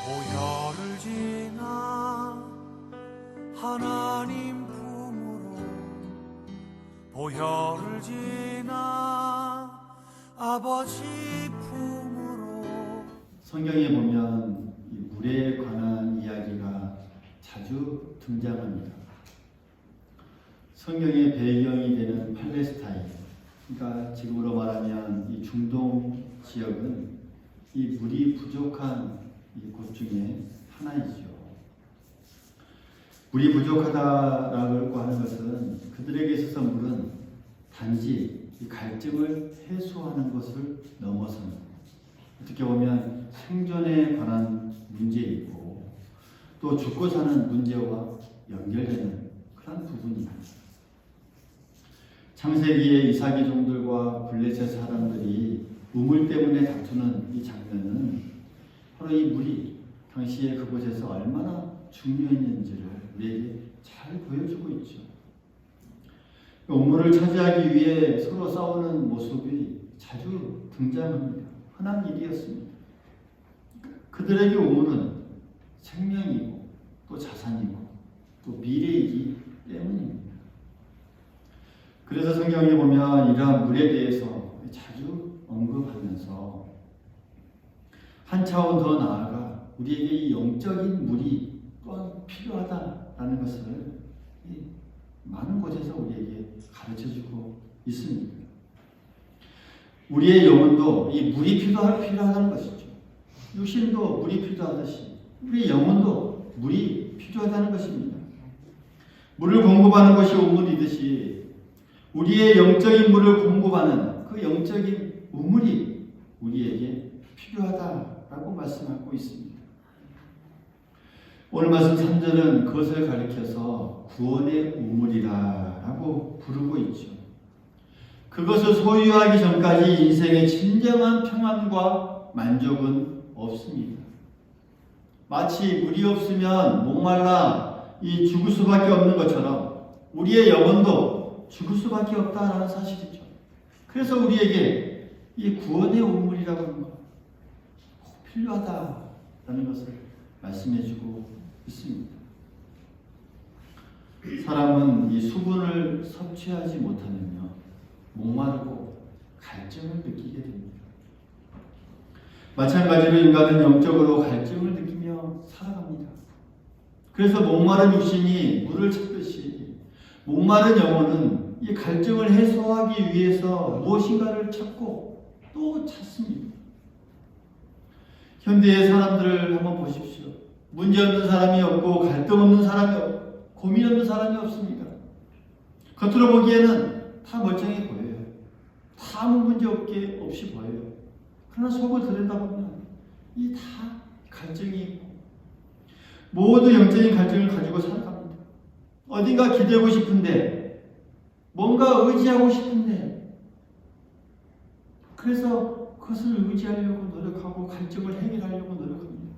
보혈을 지나 하나님 품으로 보혈을 지나 아버지 품으로. 성경에 보면 이 물에 관한 이야기가 자주 등장합니다. 성경의 배경이 되는 팔레스타인, 그러니까 지금으로 말하면 이 중동 지역은 이 물이 부족한 이 곳 중에 하나이죠. 물이 부족하다라고 하는 것은 그들에게 있어서 물은 단지 이 갈증을 해소하는 것을 넘어서는, 어떻게 보면 생존에 관한 문제이고 또 죽고 사는 문제와 연결되는 그런 부분입니다. 창세기의 이삭의 종들과 블레셋 사람들이 우물 때문에 다투는 이 장면은 바로 이 물이 당시에 그곳에서 얼마나 중요했는지를 우리에게 잘 보여주고 있죠. 우물을 차지하기 위해 서로 싸우는 모습이 자주 등장합니다. 흔한 일이었습니다. 그들에게 우물은 생명이고 또 자산이고 또 미래이기 때문입니다. 그래서 성경에 보면 이러한 물에 대해서 자주 언급하면서 한 차원 더 나아가 우리에게 이 영적인 물이 또한 필요하다라는 것을 많은 곳에서 우리에게 가르쳐주고 있습니다. 우리의 영혼도 이 물이 필요하다는 것이죠. 육신도 물이 필요하듯이 우리의 영혼도 물이 필요하다는 것입니다. 물을 공급하는 것이 우물이듯이 우리의 영적인 물을 공급하는 그 영적인 우물이 우리에게 필요하다라고 말씀하고 있습니다. 오늘 말씀 3절은 그것을 가리켜서 구원의 우물이라고 부르고 있죠. 그것을 소유하기 전까지 인생의 진정한 평안과 만족은 없습니다. 마치 물이 없으면 목말라 죽을 수밖에 없는 것처럼 우리의 영혼도 죽을 수밖에 없다라는 사실이죠. 그래서 우리에게 이 구원의 우물이라고 하는 것 꼭 필요하다라는 것을 말씀해주고 있습니다. 사람은 이 수분을 섭취하지 못하면요 목마르고 갈증을 느끼게 됩니다. 마찬가지로 인간은 영적으로 갈증을 느끼며 살아갑니다. 그래서 목마른 육신이 물을 찾듯이 목마른 영혼은 이 갈증을 해소하기 위해서 무엇인가를 찾고 또 찾습니다. 현대의 사람들을 한번 보십시오. 문제 없는 사람이 없고 갈등 없는 사람이 없고 고민 없는 사람이 없습니다. 겉으로 보기에는 다 멀쩡해 보여요. 다 아무 문제 없이 보여요. 그러나 속을 들여다보면 이 다 갈증이 있고 모두 영적인 갈증을 가지고 살아갑니다. 어딘가 기대고 싶은데 뭔가 의지하고 싶은데 그래서 그것을 의지하려고 노력하고 갈증을 해결하려고 노력합니다.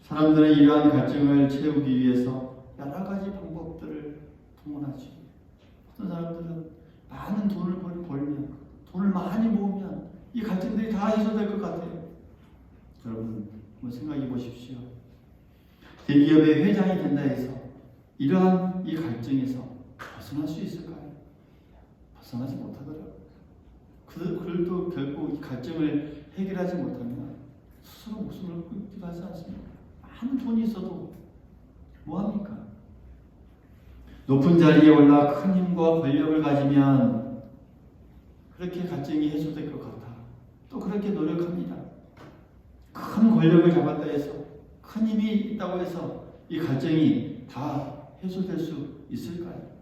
사람들은 이러한 갈증을 채우기 위해서 여러 가지 방법들을 동원하죠. 어떤 사람들은 많은 돈을 벌면 돈을 많이 모으면 이 갈증들이 다 해소될 것 같아요. 여러분 한번 생각해 보십시오. 대기업의 회장이 된다 해서 이러한 이 갈증에서 벗어날 수 있을까요? 벗어나지 못하더라고요. 그들도 결국 이 갈증을 해결하지 못하면 스스로 목숨을 끊기도 하지 않습니까? 많은 돈이 있어도 뭐합니까? 높은 자리에 올라 큰 힘과 권력을 가지면 그렇게 갈증이 해소될 것 같아. 또 그렇게 노력합니다. 큰 권력을 잡았다 해서 큰 힘이 있다고 해서 이 갈증이 다 해소될 수 있을까요?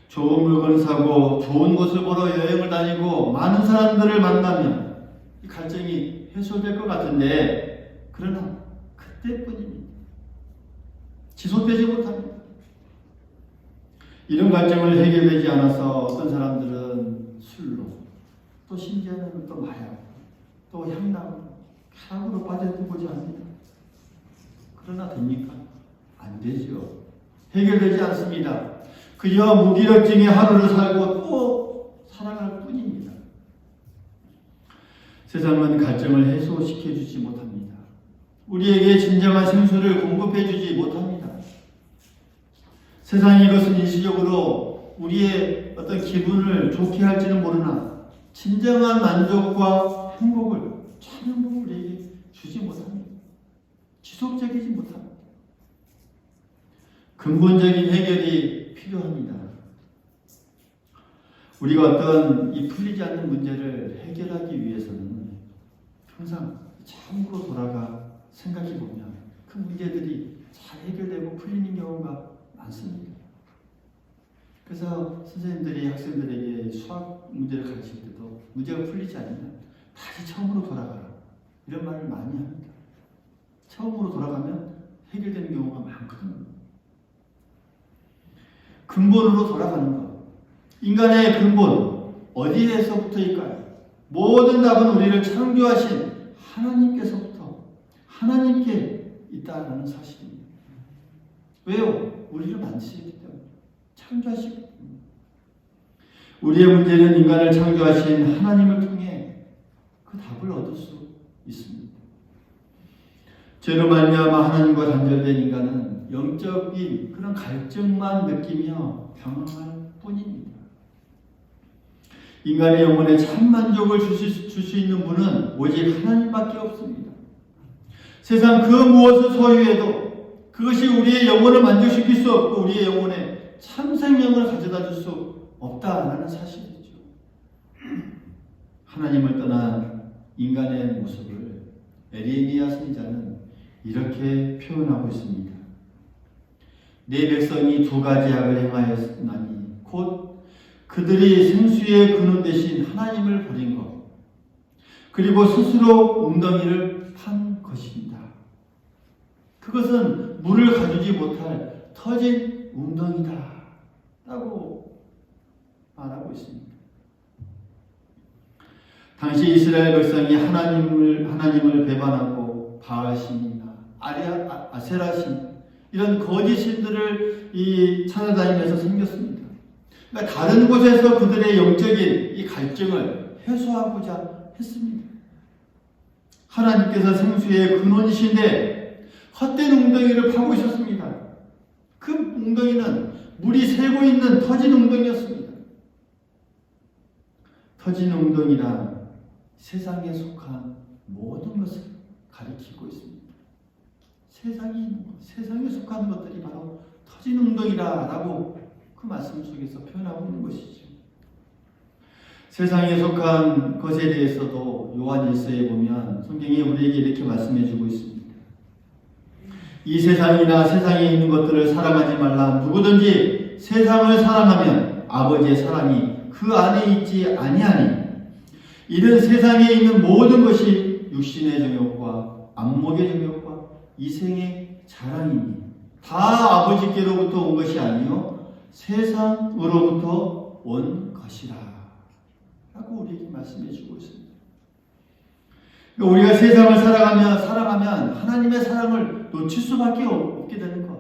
좋은 물건을 사고 좋은 곳을 보러 여행을 다니고 많은 사람들을 만나면 이 갈증이 해소될 것 같은데 그러나 그때뿐입니다. 지속되지 못합니다. 이런 갈증을 해결되지 않아서 어떤 사람들은 술로 또 심지어는 또 마약 또 향락 쾌락으로 빠져들고자 합니다. 그러나 됩니까? 안 되죠. 해결되지 않습니다. 그저 무기력증의 하루를 살고 또 살아갈 뿐입니다. 세상은 갈증을 해소시켜주지 못합니다. 우리에게 진정한 생수를 공급해 주지 못합니다. 세상이 이것은 일시적으로 우리의 어떤 기분을 좋게 할지는 모르나 진정한 만족과 행복을, 참 행복을 우리에게 주지 못합니다. 지속적이지 못합니다. 근본적인 해결이 필요합니다. 우리가 어떤 이 풀리지 않는 문제를 해결하기 위해서는 항상 참으로 돌아가 생각해 보면 그 문제들이 잘 해결되고 풀리는 경우가 많습니다. 그래서 선생님들이 학생들에게 수학 문제를 가르칠 때도 문제가 풀리지 않으면 다시 처음으로 돌아가라 이런 말을 많이 합니다. 처음으로 돌아가면 해결되는 경우가 많거든요. 근본으로 돌아가는 것. 인간의 근본 어디에서부터일까요? 모든 답은 우리를 창조하신 하나님께서부터 하나님께 있다라는 사실입니다. 왜요? 우리를 만드시기 때문에 창조하시기 때문에. 우리의 문제는 인간을 창조하신 하나님을 통해 그 답을 얻을 수 있습니다. 죄로 말미암아 하나님과 단절된 인간은 영적인 그런 갈증만 느끼며 방황할 뿐입니다. 인간의 영혼에 참 만족을 줄 수 있는 분은 오직 하나님밖에 없습니다. 세상 그 무엇을 소유해도 그것이 우리의 영혼을 만족시킬 수 없고 우리의 영혼에 참 생명을 가져다 줄 수 없다라는 사실이죠. 하나님을 떠난 인간의 모습을 에레미야 선지자는 이렇게 표현하고 있습니다. 내 백성이 두 가지 악을 행하였나니 곧 그들이 생수의 근원 대신 하나님을 버린 것 그리고 스스로 웅덩이를 판 것입니다. 그것은 물을 가두지 못할 터진 웅덩이다 라고 말하고 있습니다. 당시 이스라엘 백성이 하나님을 배반하고 바알신이나 아세라신 이런 거짓 신들을 찾아다니면서 생겼습니다. 그러니까 다른 곳에서 그들의 영적인 이 갈증을 해소하고자 했습니다. 하나님께서 생수의 근원이신데 헛된 웅덩이를 파고 있었습니다. 그 웅덩이는 물이 새고 있는 터진 웅덩이였습니다. 터진 웅덩이란 세상에 속한 모든 것을 가리키고 있습니다. 세상에 속한 것들이 바로 터진 웅덩이라고 그 말씀 속에서 표현하고 있는 것이죠. 세상에 속한 것에 대해서도 요한 1서에 보면 성경이 우리에게 이렇게 말씀해 주고 있습니다. 이 세상이나 세상에 있는 것들을 사랑하지 말라. 누구든지 세상을 사랑하면 아버지의 사랑이 그 안에 있지 아니하니 이는 세상에 있는 모든 것이 육신의 정욕과 안목의 정욕과 이생의 자랑이니 다 아버지께로부터 온 것이 아니요 세상으로부터 온 것이라 라고 우리에게 말씀해 주고 있습니다. 그러니까 우리가 세상을 사랑하면 하나님의 사랑을 놓칠 수밖에 없게 되는 것,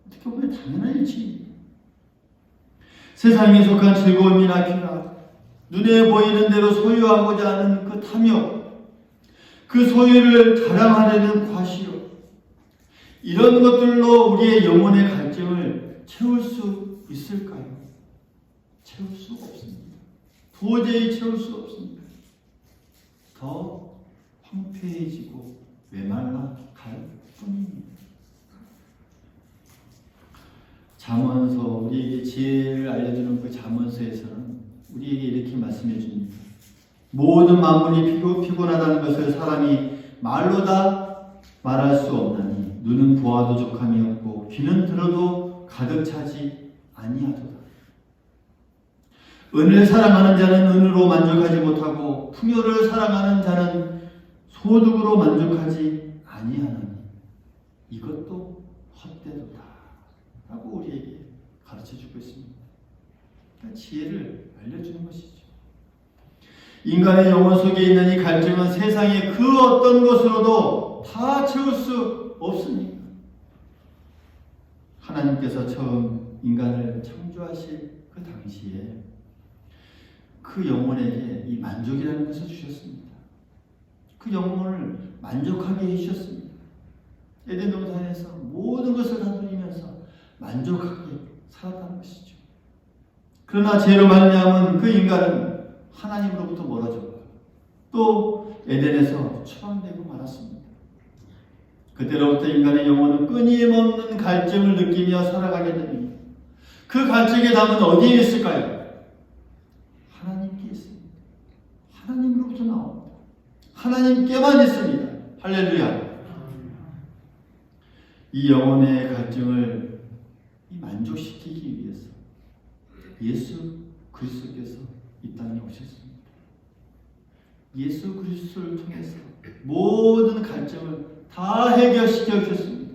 어떻게 보면 당연한 일치입니다. 세상에 속한 즐거움이나 쾌락, 눈에 보이는 대로 소유하고자 하는 그 탐욕, 그 소유를 자랑하려는 과시욕, 이런 것들로 우리의 영혼의 갈증을 채울 수 있을까요? 채울 수가 없습니다. 도저히 채울 수 없습니다. 더 황폐해지고 메말라 갈 뿐입니다. 잠언서, 우리에게 지혜를 알려주는 그 잠언서에서는 우리에게 이렇게 말씀해 줍니다. 모든 만물이 피곤하다는 것을 사람이 말로 다 말할 수 없나니 눈은 보아도 족함이 없고 귀는 들어도 가득 차지 아니하도다. 은을 사랑하는 자는 은으로 만족하지 못하고 풍요를 사랑하는 자는 소득으로 만족하지 아니하나니 이것도 헛되도다 라고 우리에게 가르쳐주고 있습니다. 그러니까 지혜를 알려주는 것이죠. 인간의 영혼 속에 있는 이 갈증은 세상의 그 어떤 것으로도 다 채울 수 없습니다. 하나님께서 처음 인간을 창조하실 그 당시에 그 영혼에게 이 만족이라는 것을 주셨습니다. 그 영혼을 만족하게 해주셨습니다. 에덴 동산에서 모든 것을 다 누리면서 만족하게 살았다는 것이죠. 그러나 죄로 말미암은 그 인간은 하나님으로부터 멀어졌고 또 에덴에서 추방되고 말았습니다. 그때로부터 인간의 영혼은 끊임없는 갈증을 느끼며 살아가게 됩니다. 그 갈증의 답은 어디에 있을까요? 하나님께 있습니다. 하나님으로부터 나옵니다. 하나님께만 있습니다. 할렐루야. 이 영혼의 갈증을 만족시키기 위해서 예수 그리스도께서 이 땅에 오셨습니다. 예수 그리스도를 통해서 모든 갈증을 다 해결시켜 주셨습니다.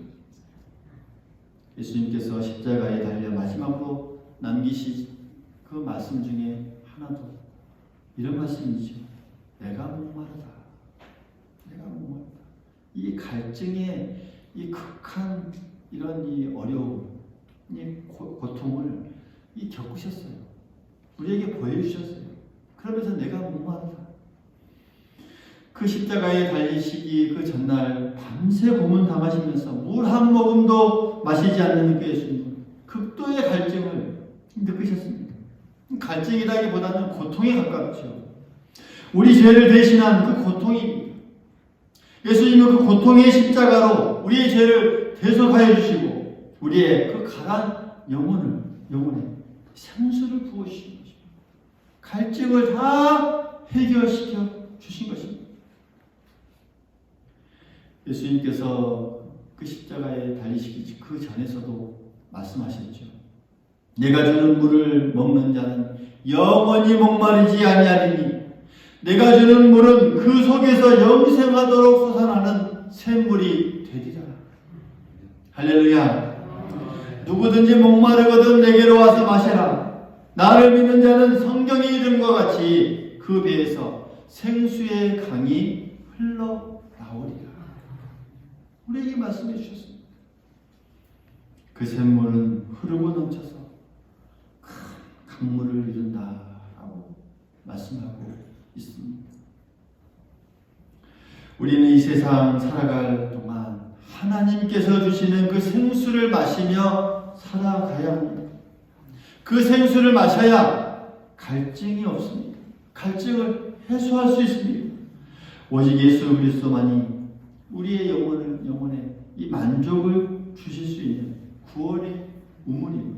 예수님께서 십자가에 달려 마지막으로 남기신 그 말씀 중에 하나도 이런 말씀이죠. 내가 목마르다. 내가 목마르다. 이 갈증의 이 극한 이런 이 어려움, 이 고통을 겪으셨어요. 우리에게 보여주셨어요. 그러면서 내가 목마르다. 그 십자가에 달리시기 그 전날 밤새 고문당하시면서 물 한 모금도 마시지 않는 그 예수님은 극도의 갈증을 느끼셨습니다. 갈증이라기보다는 고통에 가깝죠. 우리 죄를 대신한 그 고통입니다. 예수님은 그 고통의 십자가로 우리의 죄를 대속하여 주시고 우리의 그 가난 영혼에 생수를 부어주신 것입니다. 갈증을 다 해결시켜 주신 것입니다. 예수님께서 그 십자가에 달리시기 그 전에서도 말씀하셨죠. 내가 주는 물을 먹는 자는 영원히 목마르지 아니하리니 내가 주는 물은 그 속에서 영생하도록 솟아나는 샘물이 되리라. 할렐루야. 누구든지 목마르거든 내게로 와서 마시라. 나를 믿는 자는 성경의 이름과 같이 그 배에서 생수의 강이 흘러나오리라. 우리에게 말씀해 주셨습니다. 그 샘물은 흐르고 넘쳐서 큰 강물을 이룬다라고 말씀하고 있습니다. 우리는 이 세상 살아갈 동안 하나님께서 주시는 그 생수를 마시며 살아가야 합니다. 그 생수를 마셔야 갈증이 없습니다. 갈증을 해소할 수 있습니다. 오직 예수 그리스도만이 우리의 영혼에 이 만족을 주실 수 있는 구원의 우물임을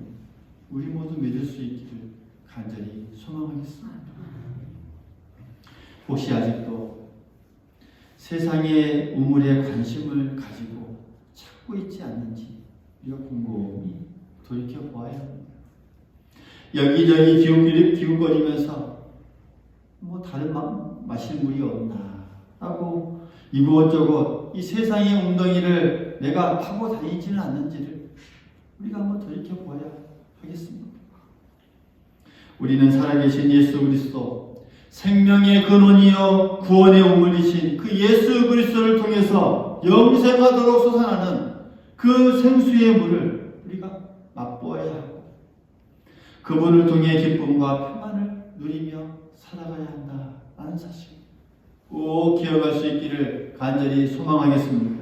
우리 모두 믿을 수 있기를 간절히 소망하겠습니다. 혹시 아직도 세상의 우물에 관심을 가지고 찾고 있지 않는지 우리가 곰곰이 돌이켜 보아야 합니다. 여기저기 기웃거리면서 뭐 다른 마실 물이 없나 하고 이곳저곳 이 세상의 웅덩이를 내가 파고 다니지는 않는지를 우리가 한번 돌이켜 보아야 하겠습니다. 우리는 살아계신 예수 그리스도 생명의 근원이요 구원의 우물이신 그 예수 그리스도를 통해서 영생하도록 솟아나는 그 생수의 물을 우리가 맛보아야 하고 그 물을 통해 기쁨과 평안을 누리며 살아가야 한다는 사실 꼭 기억할 수 있기를 간절히 소망하겠습니다.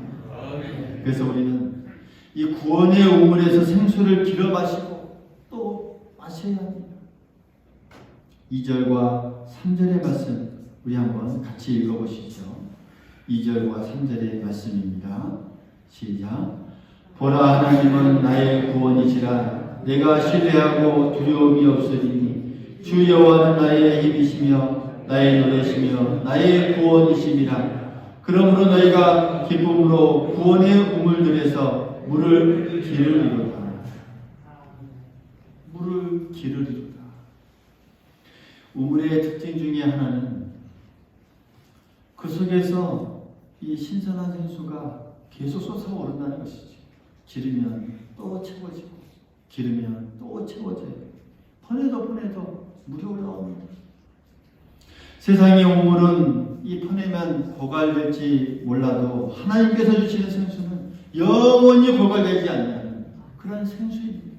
그래서 우리는 이 구원의 우물에서 생수를 길어 마시고 또 마셔야 합니다. 2절과 3절의 말씀 우리 한번 같이 읽어보시죠. 2절과 3절의 말씀입니다. 시작. 보라 하나님은 나의 구원이시라. 내가 신뢰하고 두려움이 없으리니 주 여호와는 나의 힘이시며 나의 노래시며 나의 구원이심이라. 그러므로 너희가 기쁨으로 구원의 우물들에서 물을 기르리로다. 물을 기르리로다. 우물의 특징 중에 하나는 그 속에서 이 신선한 생수가 계속 솟아오른다는 것이죠. 기르면 또 채워지고 기르면 또 채워져요. 퍼내도 물이 올라옵니다. 세상의 우물은 이 퍼내면 고갈될지 몰라도 하나님께서 주시는 생수는 영원히 고갈되지 않는 그런 생수입니다.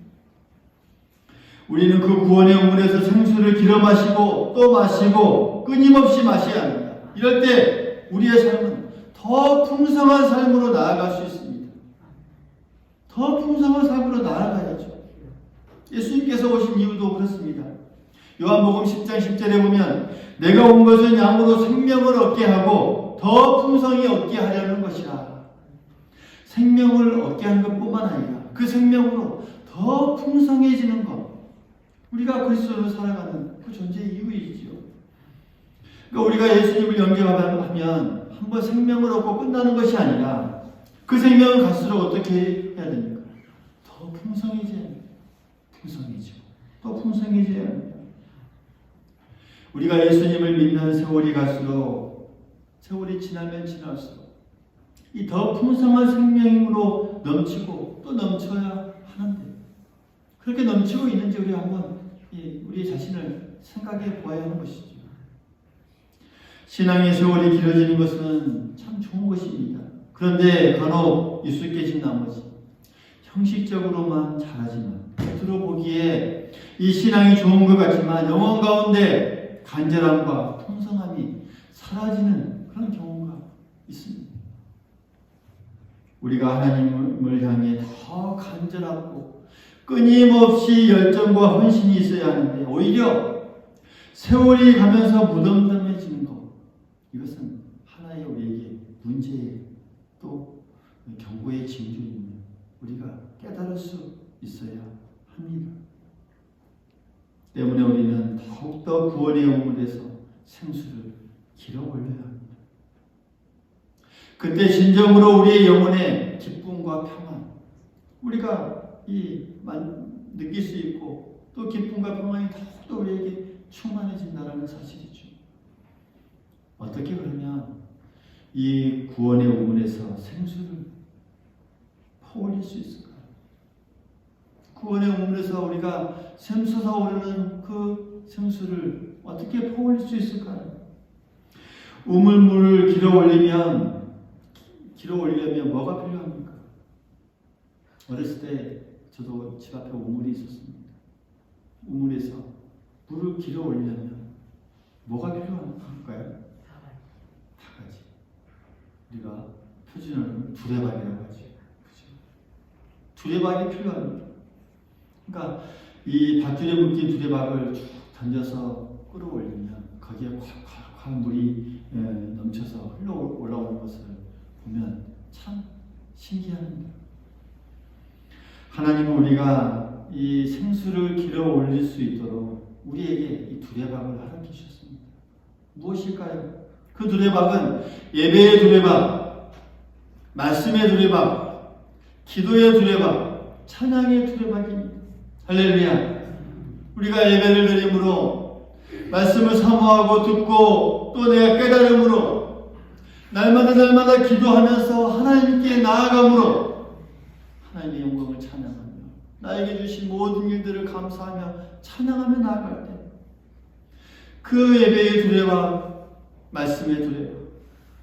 우리는 그 구원의 우물에서 생수를 길어 마시고 또 마시고 끊임없이 마셔야 합니다. 이럴 때 우리의 삶은 더 풍성한 삶으로 나아갈 수 있습니다. 더 풍성한 삶으로 나아가야죠. 예수님께서 오신 이유도 그렇습니다. 요한복음 10장 10절에 보면 내가 온 것은 양으로 생명을 얻게 하고 더 풍성히 얻게 하려는 것이라. 생명을 얻게 하는 것뿐만 아니라 그 생명으로 더 풍성해지는 것. 우리가 그리스도로 살아가는 그 존재의 이유이지요. 그러니까 우리가 예수님을 영접하면 한번 생명을 얻고 끝나는 것이 아니라 그 생명을 갈수록 어떻게 해야 됩니까? 더 풍성해져야 합니다. 풍성해지고 또 풍성해져야 합니다. 우리가 예수님을 믿는 세월이 갈수록 세월이 지나면 지날수록 이 더 풍성한 생명으로 넘치고 또 넘쳐야 하는데 그렇게 넘치고 있는지 우리 한번 우리 자신을 생각해 보아야 하는 것이죠. 신앙의 세월이 길어지는 것은 참 좋은 것입니다. 그런데 간혹 익숙해진 나머지 형식적으로만 잘하지만 겉으로 보기에 이 신앙이 좋은 것 같지만 영혼 가운데 간절함과 풍성함이 사라지는 그런 경우가 있습니다. 우리가 하나님을 향해 더 간절하고 끊임없이 열정과 헌신이 있어야 하는데 오히려 세월이 가면서 무덤덤해지는 것, 이것은 하나의 우리에게 문제의 또 경고의 징조이며 우리가 깨달을 수 있어야 합니다. 때문에 우리는 더욱더 구원의 우물에서 생수를 길어 올려야 합니다. 그때 진정으로 우리의 영혼에 기쁨과 평안, 우리가 느낄 수 있고 또 기쁨과 평안이 더욱더 우리에게 충만해진다는 사실이죠. 어떻게 그러면 이 구원의 우물에서 생수를 퍼올릴 수 있을까요? 구원의 우물에서 우리가 샘솟아 오르는 그 생수를 어떻게 퍼올릴 수 있을까요? 우물물을 길어 올리려면 뭐가 필요합니까? 어렸을 때 저도 집 앞에 우물이 있었습니다. 우물에서 물을 길어 올리려면 뭐가 필요할까요? 다가지. 우리가 표준어로는 두레박이라고 하죠. 그죠? 두레박이 필요합니다. 그러니까 이 밧줄에 묶인 두레박을 쭉 던져서 끌어올리면 거기에 콱콱콱 물이 넘쳐서 흘러 올라오는 것을 보면 참 신기합니다. 하나님은 우리가 이 생수를 길어 올릴 수 있도록 우리에게 이 두레박을 허락해 주셨습니다. 무엇일까요? 그 두레박은 예배의 두레박, 말씀의 두레박, 기도의 두레박, 찬양의 두레박입니다. 할렐루야. 우리가 예배를 드림으로 말씀을 사모하고 듣고 또 내가 깨달음으로 날마다 기도하면서 하나님께 나아감으로 하나님의 영광을 찬양하며 나에게 주신 모든 일들을 감사하며 찬양하며 나아갈 때 그 예배의 두레박, 말씀의 두레박,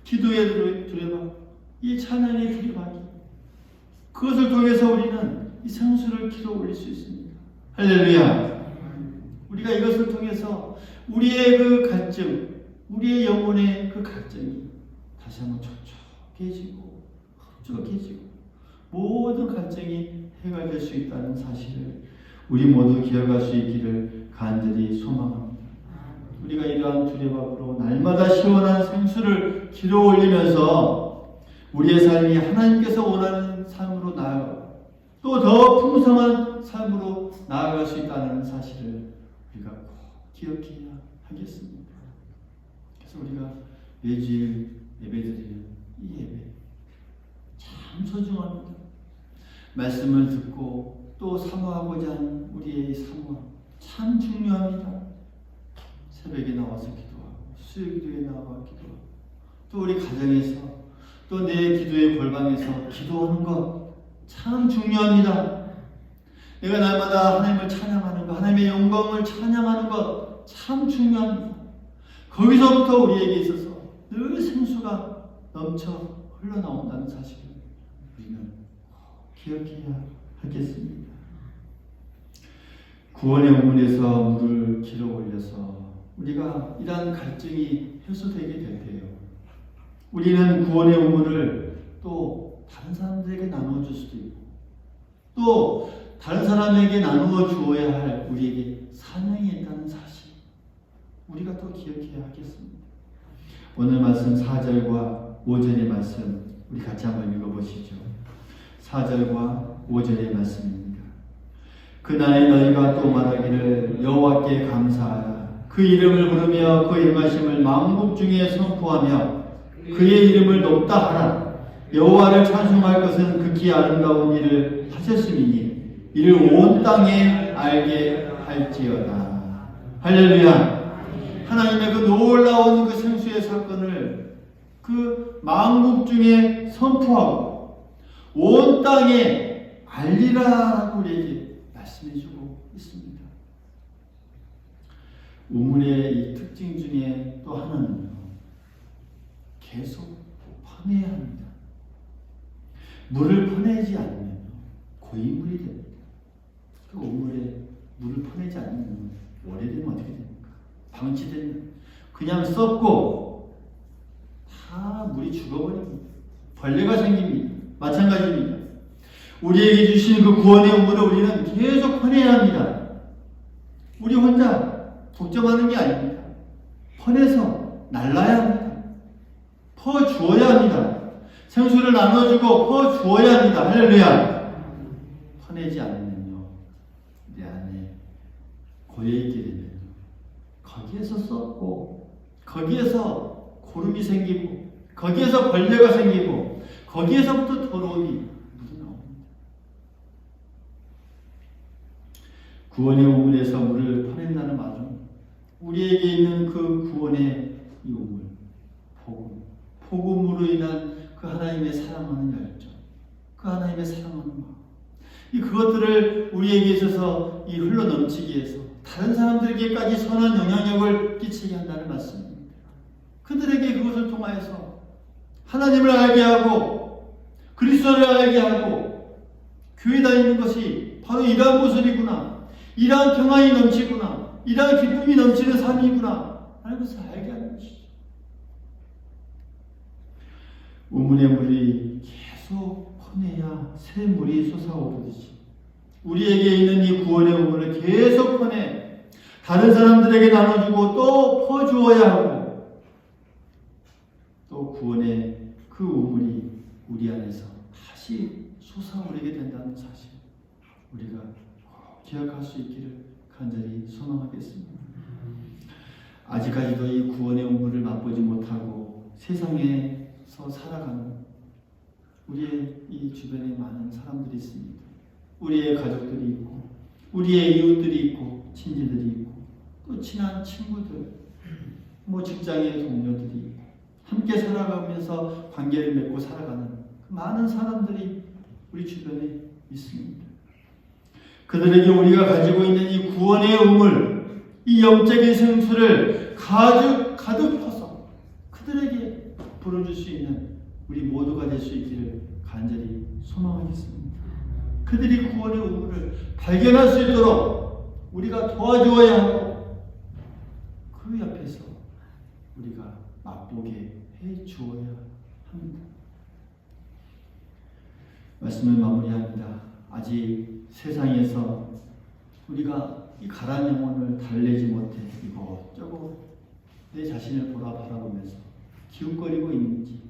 기도의 두레박, 이 찬양의 두레박이 그것을 통해서 우리는 이 생수를 길어 올릴 수 있습니다. 할렐루야. 우리가 이것을 통해서 우리의 그 갈증, 우리의 영혼의 그 갈증이 다시 한번 촉촉해지고 흡족해지고 모든 갈증이 해결될 수 있다는 사실을 우리 모두 기억할 수 있기를 간절히 소망합니다. 우리가 이러한 두레박으로 날마다 시원한 생수를 길어 올리면서 우리의 삶이 하나님께서 원하는 삶으로 나아가고 또 더 풍성한 삶으로 나아갈 수 있다는 사실을 우리가 꼭 기억해야 하겠습니다. 그래서 우리가 매주일 예배드리는 이 예배 참 소중합니다. 말씀을 듣고 또 사모하고자 하는 우리의 사모함 참 중요합니다. 새벽에 나와서 기도하고 수요기도에 나와 기도하고 또 우리 가정에서 또 내 기도의 골방에서 기도하는 것 참 중요합니다. 내가 날마다 하나님을 찬양하는 것, 하나님의 영광을 찬양하는 것 참 중요합니다. 거기서부터 우리에게 있어서 늘 생수가 넘쳐 흘러나온다는 사실을 우리는 기억해야 하겠습니다. 구원의 우물에서 물을 길어 올려서 우리가 이러한 갈증이 해소되게 될 때요, 우리는 구원의 우물을 또 다른 사람들에게 나눠줄 수도 있고 또 다른 사람에게 나누어 주어야 할 우리에게 사명이 있다는 사실, 우리가 또 기억해야 하겠습니다. 오늘 말씀 4절과 5절의 말씀 우리 같이 한번 읽어보시죠. 4절과 5절의 말씀입니다. 그날에 너희가 또 말하기를 여호와께 감사하라. 그 이름을 부르며 그 임하심을 만국 중에 선포하며 그의 이름을 높다 하라. 여호와를 찬송할 것은 극히 아름다운 일을 하셨음이니 이를 온 땅에 알게 할지어다. 할렐루야. 하나님의 그 놀라운 그 생수의 사건을 그 만국 중에 선포하고 온 땅에 알리라라고 우리에게 말씀해주고 있습니다. 우물의 이 특징 중에 또 하나는요, 계속 퍼내야 합니다. 물을 퍼내지 않으면 고인물이 됩니다. 그 우물에 물을 퍼내지 않으면 오래되면 어떻게 됩니까? 방치되면 그냥 썩고 다 물이 죽어버립니다. 벌레가 생깁니다. 마찬가지입니다. 우리에게 주신 그 구원의 우물을 우리는 계속 퍼내야 합니다. 우리 혼자 독점하는 게 아닙니다. 퍼내서 날라야 합니다. 퍼주어야 합니다. 생수를 나눠주고 퍼주어야 합니다. 할렐루야. 퍼내지 않으면요, 내 안에 고여있게 되면요, 거기에서 썩고 거기에서 고름이 생기고 거기에서 벌레가 생기고 거기에서부터 더러움이 묻어나옵니다. 구원의 우물에서 물을 퍼낸다는 말은 우리에게 있는 그 구원의 이 우물, 복음으로 인한 그 하나님의 사랑하는 열정, 그 하나님의 사랑하는 마음, 이 그것들을 우리에게 있어서 이 흘러 넘치게 해서 다른 사람들에게까지 선한 영향력을 끼치게 한다는 말씀입니다. 그들에게 그것을 통하여서 하나님을 알게 하고 그리스도를 알게 하고 교회 다니는 것이 바로 이러한 모습이구나, 이러한 평안이 넘치구나, 이러한 기쁨이 넘치는 삶이구나 하는 것을 알게 하는 것이죠. 우물의 물이 계속 퍼내야 새 물이 솟아오르듯이 우리에게 있는 이 구원의 우물을 계속 퍼내 다른 사람들에게 나눠주고 또 퍼주어야 하고 또 구원의 그 우물이 우리 안에서 다시 솟아오르게 된다는 사실, 우리가 꼭 기억할 수 있기를 간절히 소망하겠습니다. 아직까지도 이 구원의 우물을 맛보지 못하고 세상에서 살아가는 우리의 이 주변에 많은 사람들이 있습니다. 우리의 가족들이 있고 우리의 이웃들이 있고 친지들이 있고 또 친한 친구들, 뭐 직장의 동료들이 있고 함께 살아가면서 관계를 맺고 살아가는 많은 사람들이 우리 주변에 있습니다. 그들에게 우리가 가지고 있는 이 구원의 우물, 이 영적인 생수를 가득 퍼서 그들에게 불어줄 수 있는 우리 모두가 될 수 있기를 간절히 소망하겠습니다. 그들이 구원의 우물을 발견할 수 있도록 우리가 도와주어야 하고 그 옆에서 우리가 맛보게 해주어야 합니다. 말씀을 마무리합니다. 아직 세상에서 우리가 이 가란 영혼을 달래지 못해 이것저것 내 자신을 바라보면서 기웃거리고 있는지,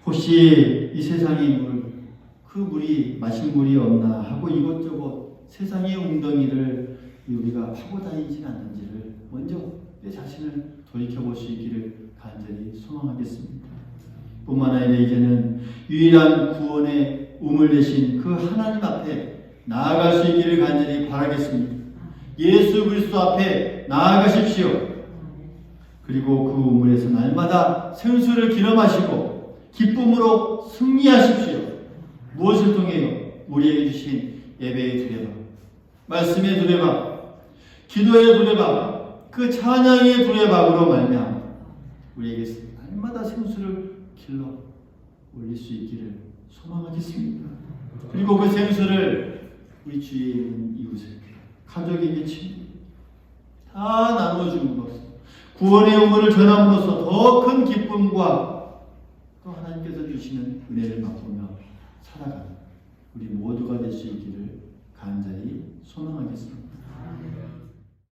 혹시 이 세상의 물, 그 물이 마실 물이 없나 하고 이것저것 세상의 웅덩이를 우리가 파고 다니지 않는지를 먼저 내 자신을 돌이켜볼 수 있기를 간절히 소망하겠습니다. 뿐만 아니라 이제는 유일한 구원의 우물 되신 그 하나님 앞에 나아갈 수 있기를 간절히 바라겠습니다. 예수 그리스도 앞에 나아가십시오. 그리고 그 우물에서 날마다 생수를 길어 마시고 기쁨으로 승리하십시오. 무엇을 통해요? 우리에게 주신 예배의 두레박, 말씀의 두레박, 기도의 두레박, 그 찬양의 두레박으로 말미암아 우리에게 날마다 생수를 길러 올릴 수 있기를 소망하겠습니다. 그리고 그 생수를 우리 주위에 있는 이웃에게, 가족에게, 친구 다 나눠주는 것으로 구원의 우물을 전함으로써 더 큰 기쁨과 또 하나님께서 주시는 은혜를 맛보며 살아가는 우리 모두가 될 수 있기를 간절히 소망하겠습니다.